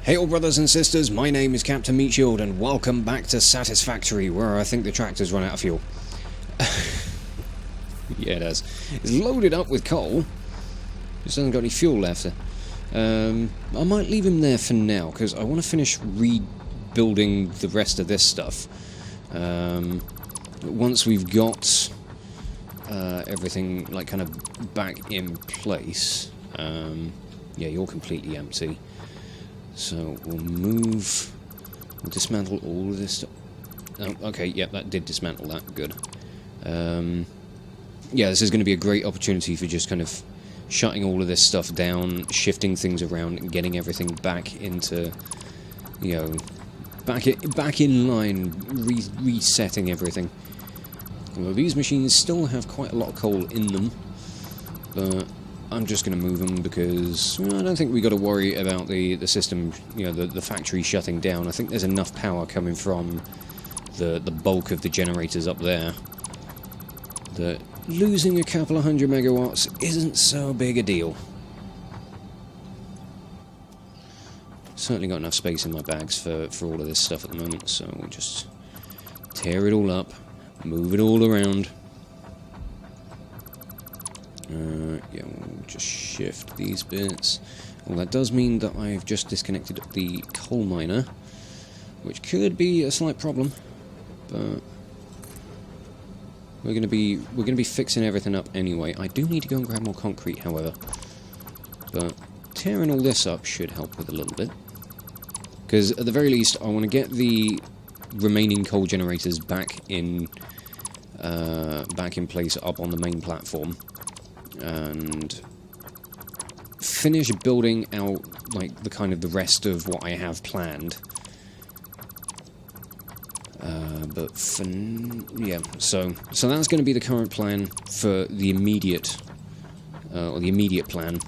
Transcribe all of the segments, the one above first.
Hey all brothers and sisters, my name is Captain Meatshield and welcome back to Satisfactory, where I think the tractor's run out of fuel. Yeah, it has. It's loaded up with coal, just hasn't got any fuel left. I might leave him there for now, because I want to finish rebuilding the rest of this stuff. Once we've got everything like kind of back in place. Yeah, you're completely empty. So we'll dismantle all of this stuff. Oh, okay, yep, that did dismantle that, good. Yeah, this is going to be a great opportunity for just kind of shutting all of this stuff down, shifting things around, and getting everything back into, you know, back in line, resetting everything. Well, these machines still have quite a lot of coal in them, but I'm just going to move them because I don't think we got to worry about the system, you know, the factory shutting down. I think there's enough power coming from the bulk of the generators up there that losing a couple of 100 megawatts isn't so big a deal. Certainly got enough space in my bags for all of this stuff at the moment, so we'll just tear it all up, move it all around. Yeah, we'll just shift these bits. Well, that does mean that I've just disconnected the coal miner, which could be a slight problem, but we're gonna be fixing everything up anyway. I do need to go and grab more concrete, however, but tearing all this up should help with a little bit, because at the very least I want to get the remaining coal generators back in place up on the main platform, and finish building out like the rest of what I have planned. But yeah, so that's going to be the current plan for the immediate plan,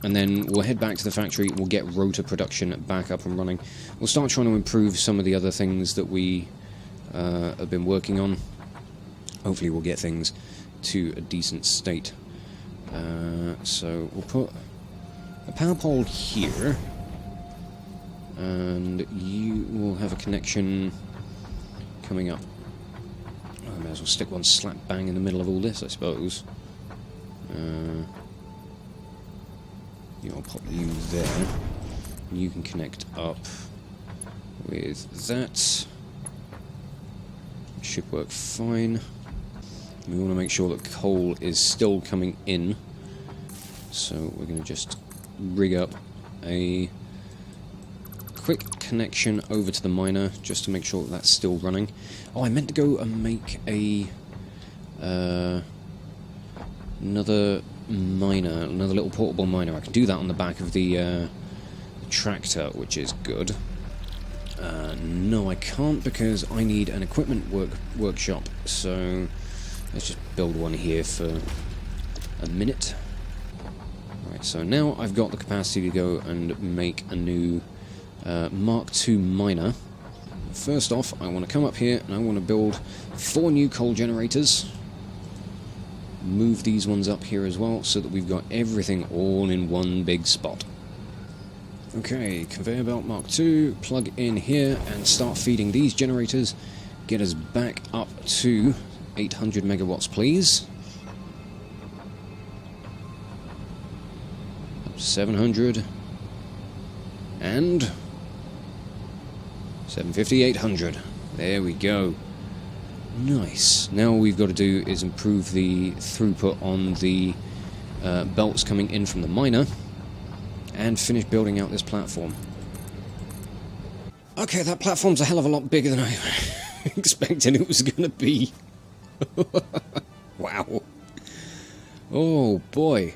and then we'll head back to the factory. We'll get rotor production back up and running. We'll start trying to improve some of the other things that we have been working on. Hopefully, we'll get things to a decent state. So we'll put a power pole here, and you will have a connection coming up. I may as well stick one slap bang in the middle of all this, I suppose. I'll pop you there. You can connect up with that. Should work fine. We want to make sure that coal is still coming in, so we're going to just rig up a quick connection over to the miner just to make sure that that's still running. Oh, I meant to go and make a another little portable miner. I can do that on the back of the tractor, which is good. No, I can't, because I need an equipment workshop, so let's just build one here for a minute. Right, so now I've got the capacity to go and make a new Mark II miner. First off, I want to come up here and I want to build 4 new coal generators. Move these ones up here as well, so that we've got everything all in one big spot. Okay, conveyor belt Mark II, plug in here and start feeding these generators. Get us back up to 800 megawatts, please. 700 and 750, 800. There we go. Nice. Now all we've got to do is improve the throughput on the belts coming in from the miner and finish building out this platform. Okay, that platform's a hell of a lot bigger than I expected it was going to be. Wow. Oh boy.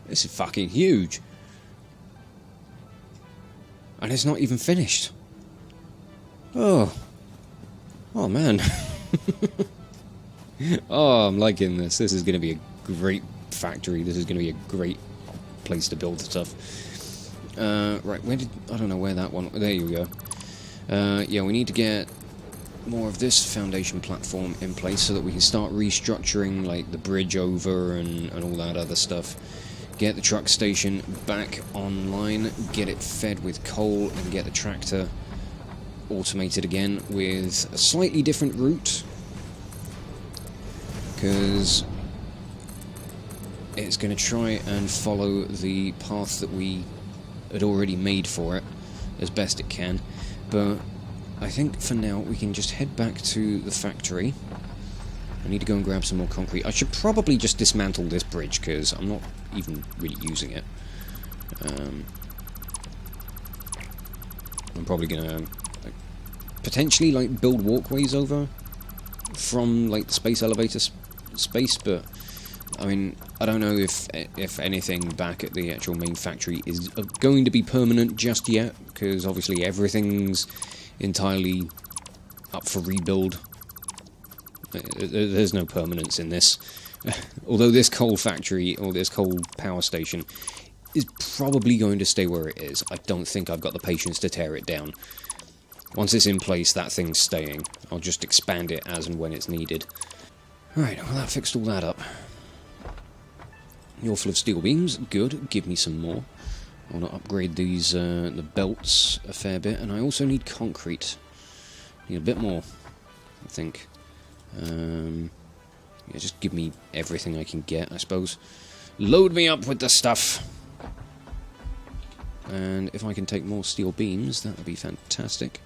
This is fucking huge. And it's not even finished. Oh man. Oh, I'm liking this. This is going to be a great factory. This is going to be a great place to build stuff. Right, I don't know where that one... There you go. Yeah, we need to get more of this foundation platform in place so that we can start restructuring, like, the bridge over and all that other stuff. get the truck station back online, get it fed with coal, and get the tractor automated again with a slightly different route, because it's going to try and follow the path that we had already made for it as best it can. But I think for now we can just head back to the factory. I need to go and grab some more concrete. I should probably just dismantle this bridge, because I'm not even really using it. I'm probably going to potentially build walkways over from the space elevator space, but I mean, I don't know if anything back at the actual main factory is going to be permanent just yet, because obviously everything's entirely up for rebuild. There's no permanence in this. Although this coal factory, or this coal power station, is probably going to stay where it is. I don't think I've got the patience to tear it down. Once it's in place, that thing's staying. I'll just expand it as and when it's needed. Alright, well that fixed all that up. You're full of steel beams, good, give me some more. I want to upgrade these, the belts a fair bit, and I also need concrete. Need a bit more, I think. Yeah, just give me everything I can get, I suppose. Load me up with the stuff! And if I can take more steel beams, that would be fantastic.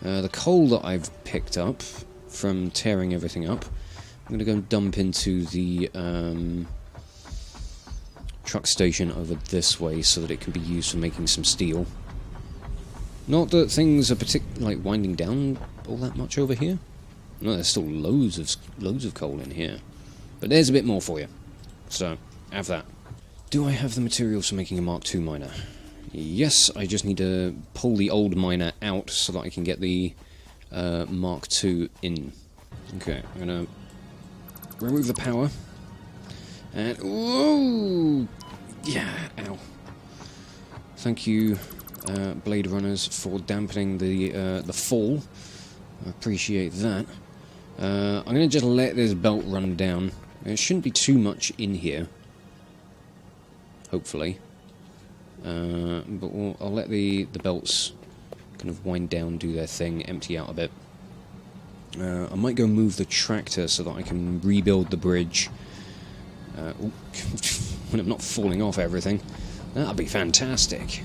The coal that I've picked up from tearing everything up, I'm going to go and dump into the truck station over this way so that it can be used for making some steel. Not that things are winding down all that much over here. No, there's still loads of coal in here. But there's a bit more for you. So, have that. Do I have the materials for making a Mark II miner? Yes, I just need to pull the old miner out so that I can get the Mark II in. Okay, I'm going to remove the power. And, whoa! Yeah, ow. Thank you, Blade Runners, for dampening the fall. I appreciate that. I'm going to just let this belt run down. There shouldn't be too much in here. Hopefully. But I'll let the belts kind of wind down, do their thing, empty out a bit. I might go move the tractor so that I can rebuild the bridge. When I'm not falling off everything. That'd be fantastic.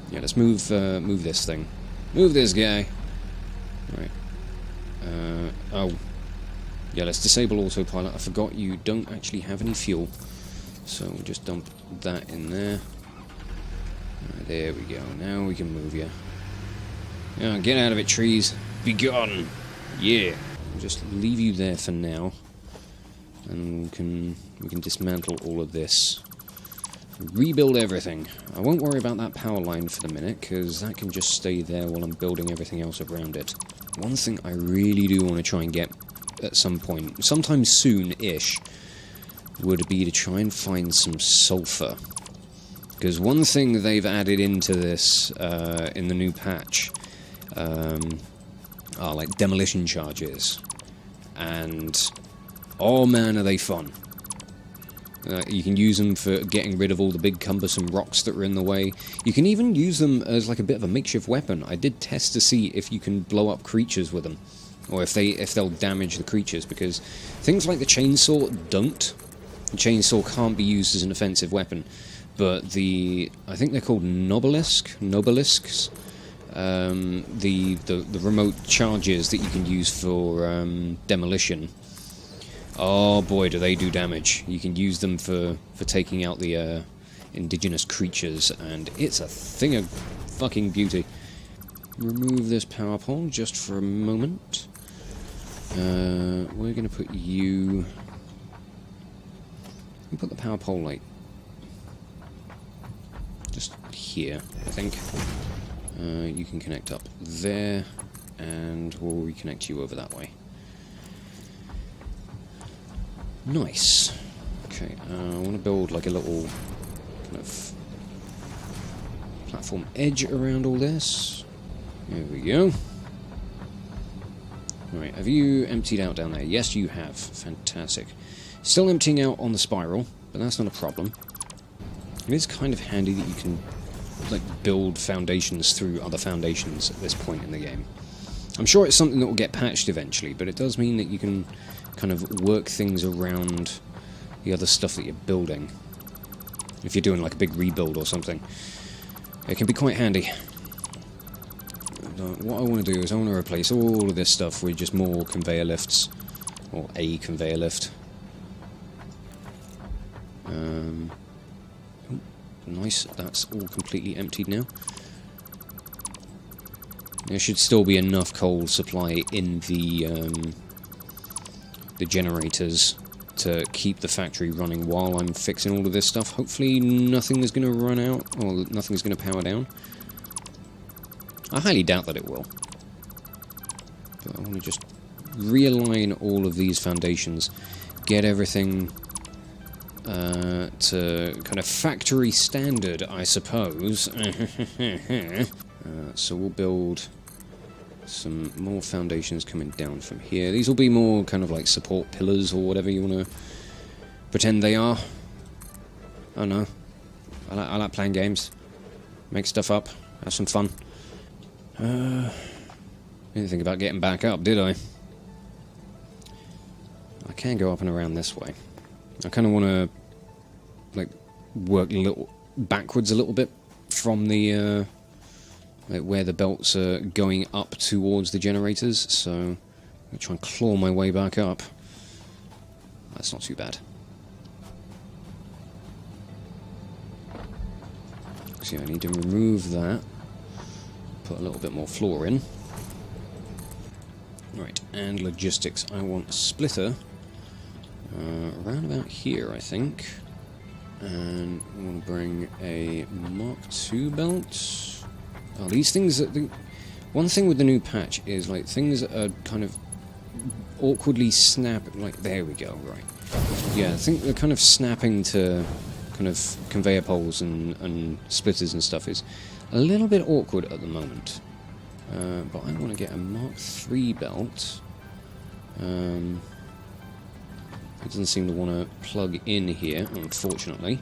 Yeah, let's move this thing. Move this guy. Right. Oh. Yeah, let's disable autopilot. I forgot you don't actually have any fuel. So we'll just dump that in there. There we go. Now we can move you. Yeah, get out of it, trees. Be gone. Yeah. We'll just leave you there for now. And we can dismantle all of this. Rebuild everything. I won't worry about that power line for the minute, because that can just stay there while I'm building everything else around it. One thing I really do want to try and get at some point, sometime soon-ish, would be to try and find some sulfur. Because one thing they've added into this, in the new patch, are like demolition charges. And, oh man, are they fun. You can use them for getting rid of all the big cumbersome rocks that are in the way. You can even use them as like a bit of a makeshift weapon. I did test to see if you can blow up creatures with them, or if they'll damage the creatures, because things like the chainsaw don't. The chainsaw can't be used as an offensive weapon, but I think they're called nobelisks. The remote charges that you can use for demolition. Oh boy, do they do damage. You can use them for taking out the indigenous creatures, and it's a thing of fucking beauty. Remove this power pole just for a moment. We're going to put you... We'll put the power pole, like, just here, I think. You can connect up there, and we'll reconnect you over that way. Nice. Okay, I want to build like a little kind of platform edge around all this. There we go. Right, have you emptied out down there? Yes, you have. Fantastic. Still emptying out on the spiral, but that's not a problem. It is kind of handy that you can like build foundations through other foundations at this point in the game. I'm sure it's something that will get patched eventually, but it does mean that you can kind of work things around the other stuff that you're building. If you're doing like a big rebuild or something, it can be quite handy. What I want to do is I want to replace all of this stuff with just more conveyor lifts, or a conveyor lift. Nice, that's all completely emptied now. There should still be enough coal supply in the generators to keep the factory running while I'm fixing all of this stuff. Hopefully nothing is going to run out, or nothing is going to power down. I highly doubt that it will. But I want to just realign all of these foundations, get everything to kind of factory standard, I suppose. So we'll build some more foundations coming down from here. These will be more kind of like support pillars or whatever you want to pretend they are. Oh no. I like playing games. Make stuff up. Have some fun. Didn't think about getting back up, did I? I can go up and around this way. I kind of want to like work a little backwards a little bit from the like where the belts are going up towards the generators, so I'm going to try and claw my way back up. That's not too bad. So yeah, I need to remove that, put a little bit more floor in. Right, and logistics. I want a splitter around about here, I think. And I want to bring a Mark II belt. Oh, these things... one thing with the new patch is, like, things that are kind of awkwardly like, there we go, right. Yeah, I think they're kind of snapping to kind of conveyor poles and splitters and stuff is a little bit awkward at the moment. But I want to get a Mark III belt. It doesn't seem to want to plug in here, unfortunately.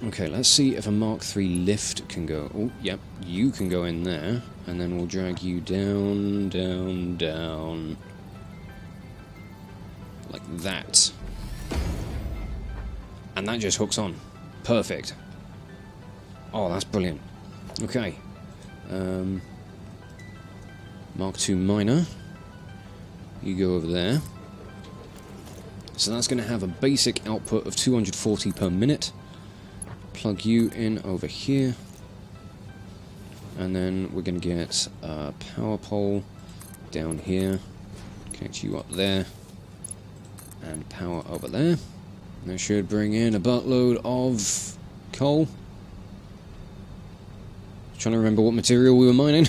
Okay, let's see if a Mark III lift can go... Oh, yep, you can go in there, and then we'll drag you down, down, down. Like that. And that just hooks on. Perfect. Oh, that's brilliant. Okay. Mark II Miner. You go over there. So that's going to have a basic output of 240 per minute. Plug you in over here. And then we're going to get a power pole down here. Connect you up there. And power over there. And that should bring in a buttload of coal. Trying to remember what material we were mining.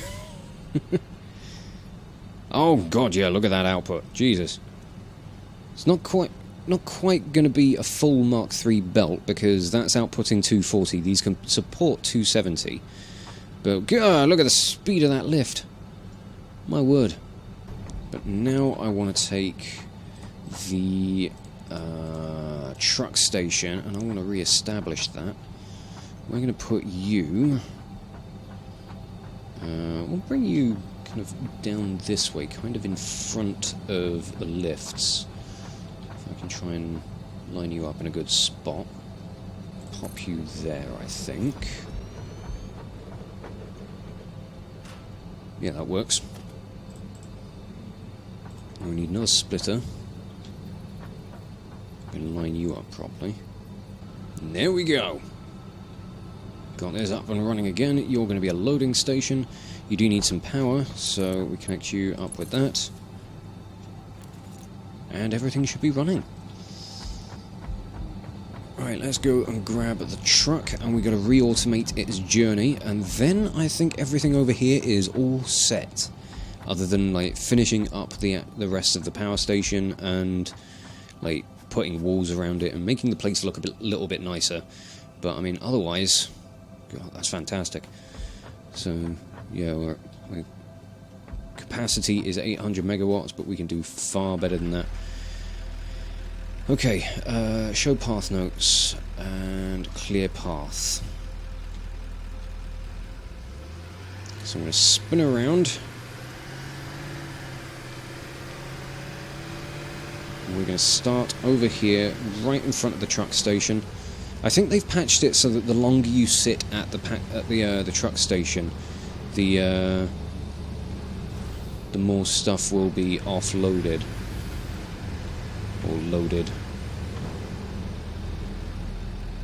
Oh god, yeah, look at that output. Jesus. It's not quite going to be a full Mark III belt because that's outputting 240. These can support 270. But god, look at the speed of that lift. My word. But now I want to take the truck station and I want to re-establish that. We're going to put you... we'll bring you kind of down this way, kind of in front of the lifts. If I can try and line you up in a good spot. Pop you there, I think. Yeah, that works. We need another splitter. And line you up properly. And there we go. Got this up and running again. You're going to be a loading station. You do need some power, so we connect you up with that. And everything should be running. Alright, let's go and grab the truck, and we got to re-automate its journey, and then I think everything over here is all set. Other than, like, finishing up the rest of the power station and, like, putting walls around it and making the place look a little bit nicer. But, I mean, otherwise... God, that's fantastic. So, yeah, our capacity is 800 megawatts, but we can do far better than that. Okay, show path notes and clear path. So I'm going to spin around. We're going to start over here, right in front of the truck station. I think they've patched it so that the longer you sit at the truck station, the more stuff will be offloaded or loaded.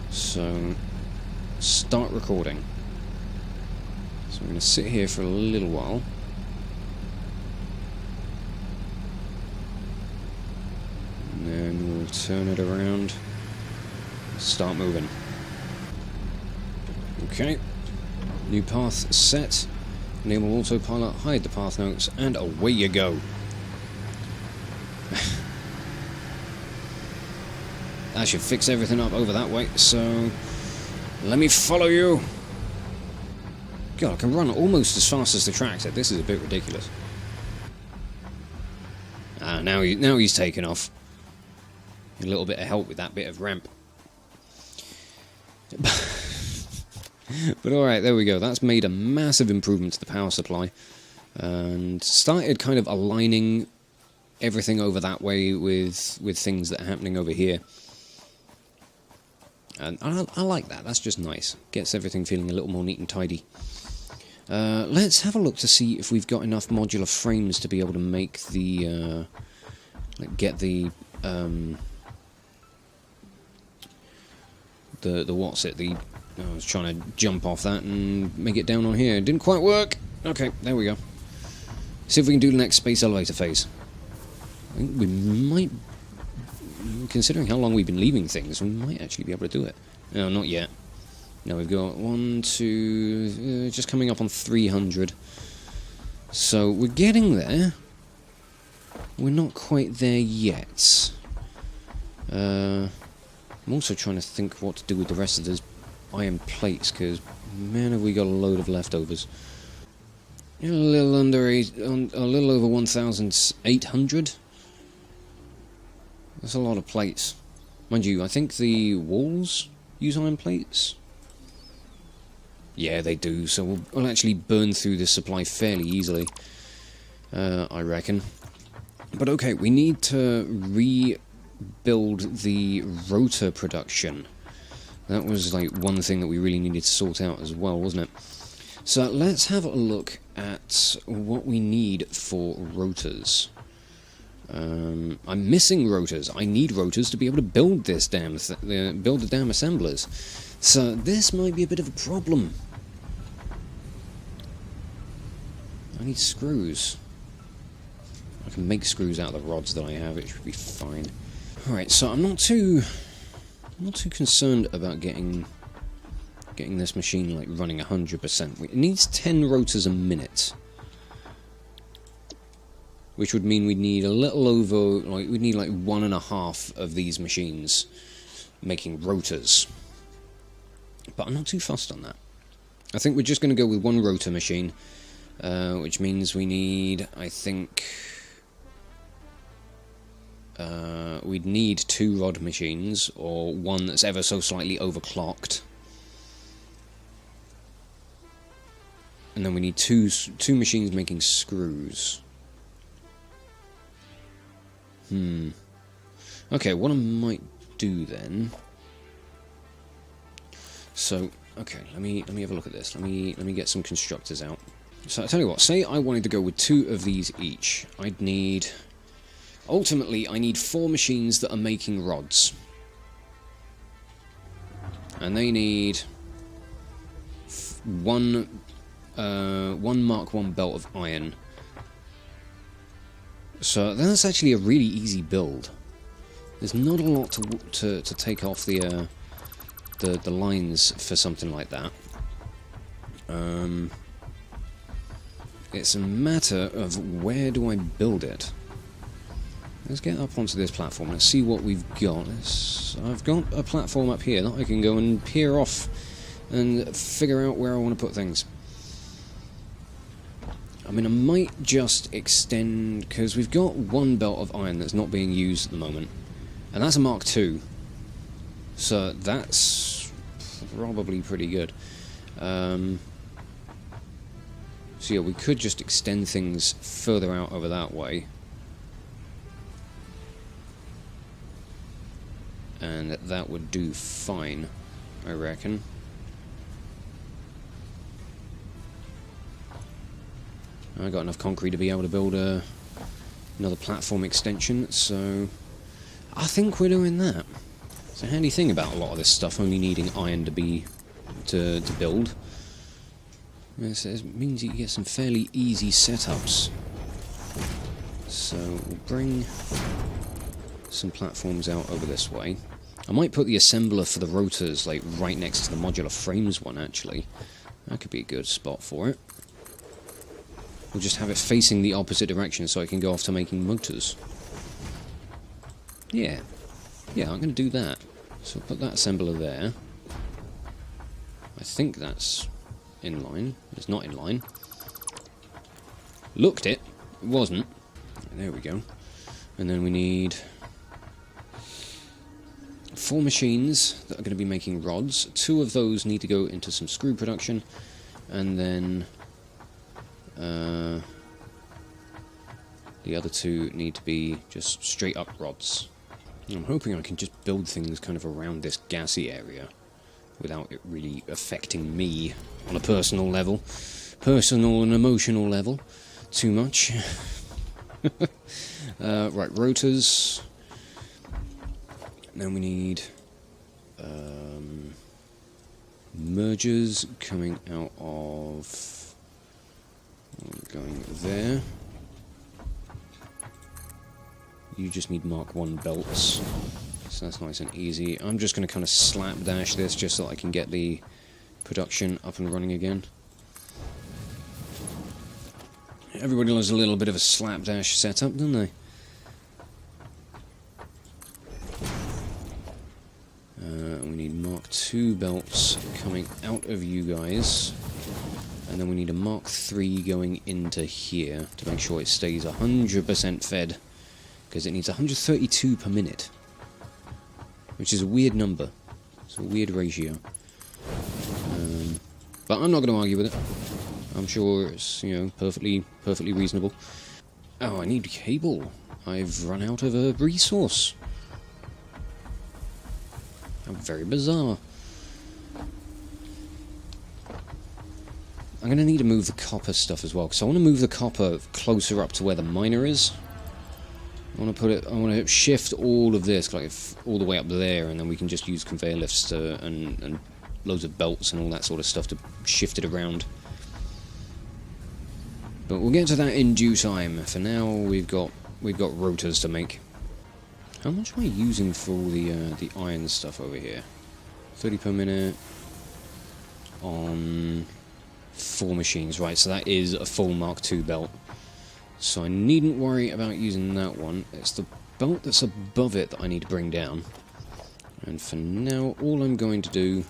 So, start recording. So I'm going to sit here for a little while. And then we'll turn it around. Start moving. Okay. New path set. Enable autopilot, hide the path notes, and away you go. That should fix everything up over that way, so let me follow you. God, I can run almost as fast as the tractor. This is a bit ridiculous. Ah, now he's taken off. A little bit of help with that bit of ramp. But alright, there we go. That's made a massive improvement to the power supply. And started kind of aligning everything over that way with things that are happening over here. And I like that. That's just nice. Gets everything feeling a little more neat and tidy. Let's have a look to see if we've got enough modular frames to be able to make the... get the what's it? I was trying to jump off that and make it down on here. It didn't quite work. Okay, there we go. See if we can do the next space elevator phase. I think we might... Considering how long we've been leaving things, we might actually be able to do it. No, not yet. No, we've got 1, 2... just coming up on 300. So, we're getting there. We're not quite there yet. I'm also trying to think what to do with the rest of those iron plates, because, man, have we got a load of leftovers. A little over 1,800. That's a lot of plates. Mind you, I think the walls use iron plates. Yeah, they do, so we'll actually burn through this supply fairly easily, I reckon. But okay, we need to rebuild the rotor production. That was like one thing that we really needed to sort out as well, wasn't it? So let's have a look at what we need for rotors. I'm missing rotors. I need rotors to be able to build this build the damn assemblers. So this might be a bit of a problem. I need screws. I can make screws out of the rods that I have. It should be fine. All right. So I'm not too concerned about getting this machine like running 100%. It needs 10 rotors a minute. Which would mean we'd need a little over, like, we'd need like 1.5 of these machines making rotors. But I'm not too fussed on that. I think we're just going to go with one rotor machine, which means we need, I think, we'd need 2 rod machines, or one that's ever so slightly overclocked. And then we need two machines making screws. Okay, what I might do then... So, okay, let me have a look at this. Let me get some constructors out. So I tell you what, say I wanted to go with 2 of these each. I'd need... Ultimately, I need 4 machines that are making rods. And they need one Mark 1 belt of iron. So that's actually a really easy build. There's not a lot to take off the lines for something like that. It's a matter of where do I build it. Let's get up onto this platform. Let's see what we've got. I've got a platform up here that I can go and peer off and figure out where I want to put things. I mean, I might just extend, because we've got 1 belt of iron that's not being used at the moment. And that's a Mark II. So that's probably pretty good. So yeah, we could just extend things further out over that way. And that would do fine, I reckon. I got enough concrete to be able to build another platform extension, so I think we're doing that. It's a handy thing about a lot of this stuff, only needing iron to build. It means you get some fairly easy setups. So we'll bring some platforms out over this way. I might put the assembler for the rotors like right next to the modular frames one, actually. That could be a good spot for it. We'll just have it facing the opposite direction so I can go off to making motors. Yeah, I'm going to do that. So put that assembler there. I think that's in line. It's not in line. Looked it. It wasn't. There we go. And then we need 4 machines that are going to be making rods. 2 of those need to go into some screw production. And then the other 2 need to be just straight up rods. I'm hoping I can just build things kind of around this gassy area without it really affecting me on a personal level. Personal and emotional level. Too much. Right, rotors. Then we need mergers coming out of... going there. You just need Mark 1 belts, so that's nice and easy. I'm just going to kind of slapdash this just so that I can get the production up and running again. Everybody loves a little bit of a slapdash setup, don't they? We need Mark 2 belts coming out of you guys. And then we need a Mark 3 going into here to make sure it stays 100% fed. Because it needs 132 per minute. Which is a weird number. It's a weird ratio. But I'm not going to argue with it. I'm sure it's, you know, perfectly reasonable. Oh, I need cable. I've run out of a resource. How very bizarre. I'm going to need to move the copper stuff as well, because I want to move the copper closer up to where the miner is. I want to shift all of this like all the way up there, and then we can just use conveyor lifts and loads of belts and all that sort of stuff to shift it around. But we'll get to that in due time. For now, we've got rotors to make. How much am I using for all the iron stuff over here? 30 per minute on 4 machines, right? So that is a full Mark II belt. So I needn't worry about using that one. It's the belt that's above it that I need to bring down. And for now, all I'm going to do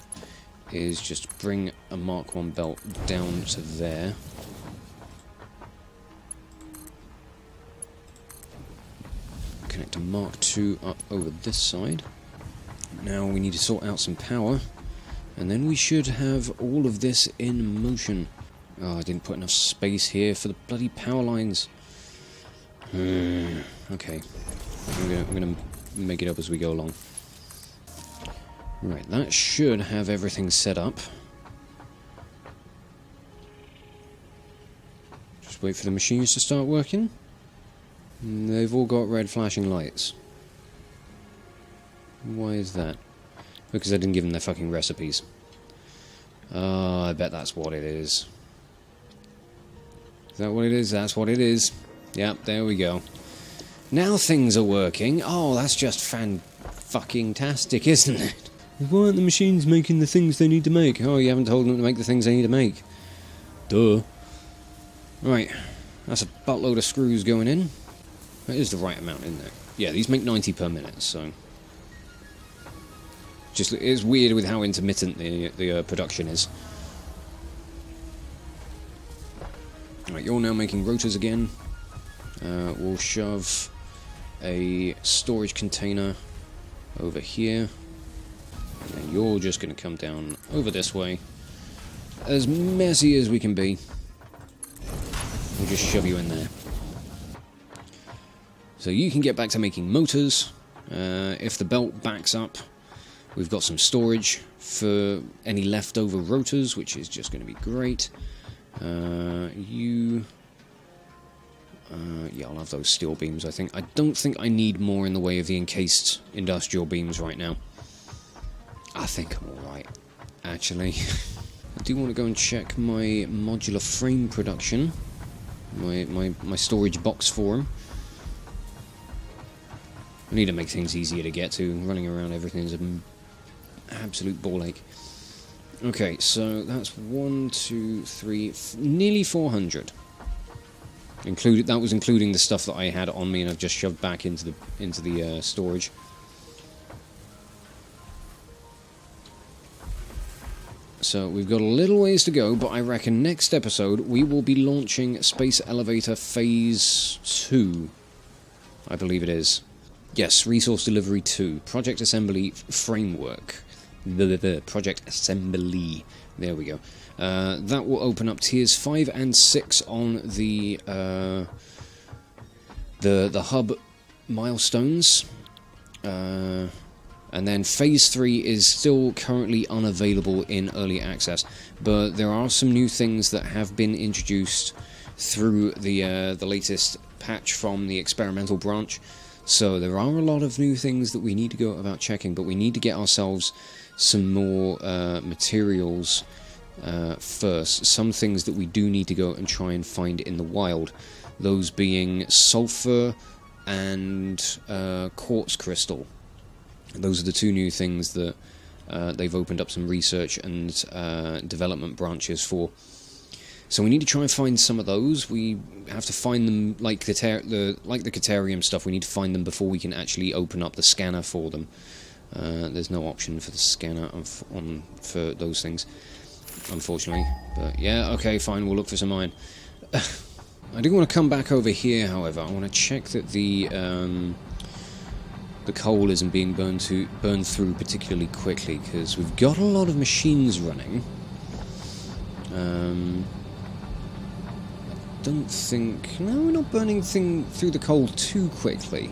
is just bring a Mark I belt down to there. Connect a Mark II up over this side. Now we need to sort out some power. And then we should have all of this in motion. Oh, I didn't put enough space here for the bloody power lines. Okay. I'm gonna make it up as we go along. Right, that should have everything set up. Just wait for the machines to start working. They've all got red flashing lights. Why is that? Because I didn't give them their fucking recipes. Oh, I bet that's what it is. Is that what it is? That's what it is. Yep, there we go. Now things are working. Oh, that's just fan-fucking-tastic, isn't it? Why aren't the machines making the things they need to make? Oh, you haven't told them to make the things they need to make. Duh. Right, that's a buttload of screws going in. That is the right amount, isn't it? Yeah, these make 90 per minute, so... Just, it's weird with how intermittent the production is. Right, you're now making rotors again. We'll shove a storage container over here. And then you're just going to come down over this way. As messy as we can be. We'll just shove you in there. So you can get back to making motors. If the belt backs up, we've got some storage for any leftover rotors, which is just going to be great. Yeah, I'll have those steel beams, I think. I don't think I need more in the way of the encased industrial beams right now. I think I'm alright, actually. I do want to go and check my modular frame production. My storage box for them. I need to make things easier to get to. Running around everything is an absolute ball ache. Okay, so that's 1, 2, 3, nearly 400. That was including the stuff that I had on me, and I've just shoved back into the storage. So we've got a little ways to go, but I reckon next episode we will be launching Space Elevator Phase 2. I believe it is. Yes, Resource Delivery 2. Project Assembly Framework. The Project Assembly. There we go. That will open up tiers 5 and 6 on the hub milestones. And then Phase 3 is still currently unavailable in early access, but there are some new things that have been introduced through the latest patch from the experimental branch. So there are a lot of new things that we need to go about checking, but we need to get ourselves some more materials first. Some things that we do need to go and try and find in the wild. Those being sulfur and quartz crystal. Those are the two new things that they've opened up some research and development branches for. So we need to try and find some of those. We have to find them, like the Caterium stuff, we need to find them before we can actually open up the scanner for them. There's no option for the scanner for those things, unfortunately. But yeah, okay, fine, we'll look for some iron. I do want to come back over here, however. I want to check that the coal isn't being burned through particularly quickly, because we've got a lot of machines running. I don't think... No, we're not burning through the coal too quickly,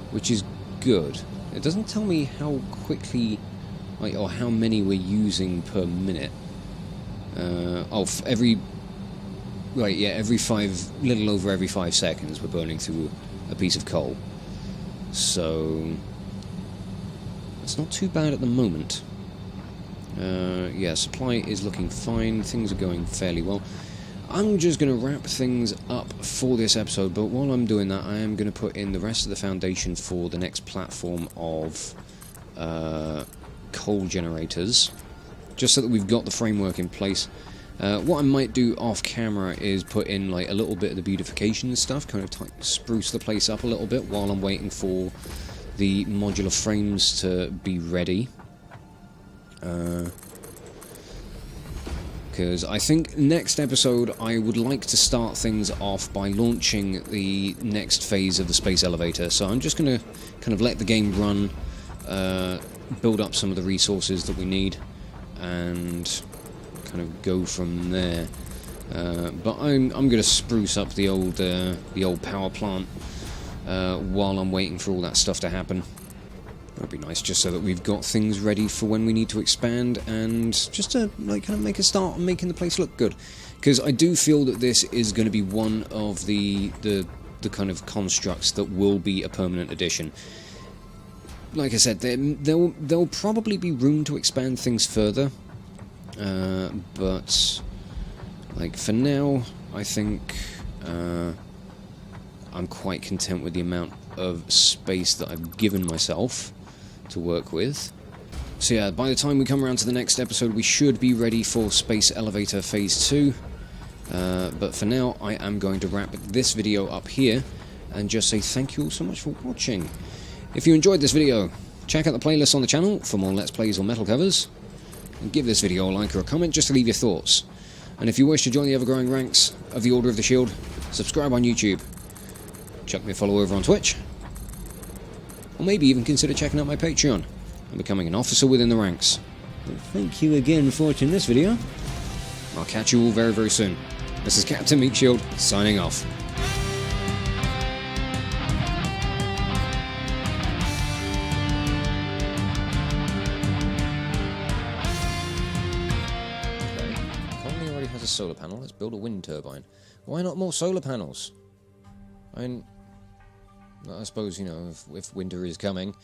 which is good. It doesn't tell me how quickly, or how many we're using per minute. Every 5, little over every 5 seconds, we're burning through a piece of coal. So it's not too bad at the moment. Yeah, supply is looking fine. Things are going fairly well. I'm just going to wrap things up for this episode, but while I'm doing that, I am going to put in the rest of the foundation for the next platform of coal generators, just so that we've got the framework in place. What I might do off camera is put in like a little bit of the beautification stuff, kind of spruce the place up a little bit while I'm waiting for the modular frames to be ready. Because I think next episode I would like to start things off by launching the next phase of the space elevator. So I'm just going to kind of let the game run, build up some of the resources that we need, and kind of go from there. But I'm going to spruce up the old power plant while I'm waiting for all that stuff to happen. That'd be nice, just so that we've got things ready for when we need to expand, and just to like kind of make a start on making the place look good. Because I do feel that this is going to be one of the kind of constructs that will be a permanent addition. Like I said, there'll probably be room to expand things further, but like for now, I think I'm quite content with the amount of space that I've given myself to work with. So yeah, by the time we come around to the next episode, we should be ready for Space Elevator Phase 2. But for now, I am going to wrap this video up here, and just say thank you all so much for watching. If you enjoyed this video, check out the playlist on the channel for more Let's Plays or metal covers, and give this video a like or a comment just to leave your thoughts. And if you wish to join the ever-growing ranks of the Order of the Shield, subscribe on YouTube. Chuck me a follow over on Twitch. or maybe even consider checking out my Patreon and becoming an officer within the ranks. Well, thank you again for watching this video. I'll catch you all very, very soon. This is Captain Meatshield, signing off. Has a solar panel. Let's build a wind turbine. Why not more solar panels? I mean, I suppose, you know, if winter is coming,